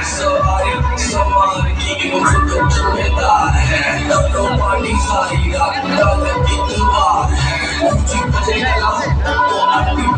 सवारी सवारी की खुद जिम्मेदार है तो पार्टी सारी रात गीतवार है ऊंची बजेगा तो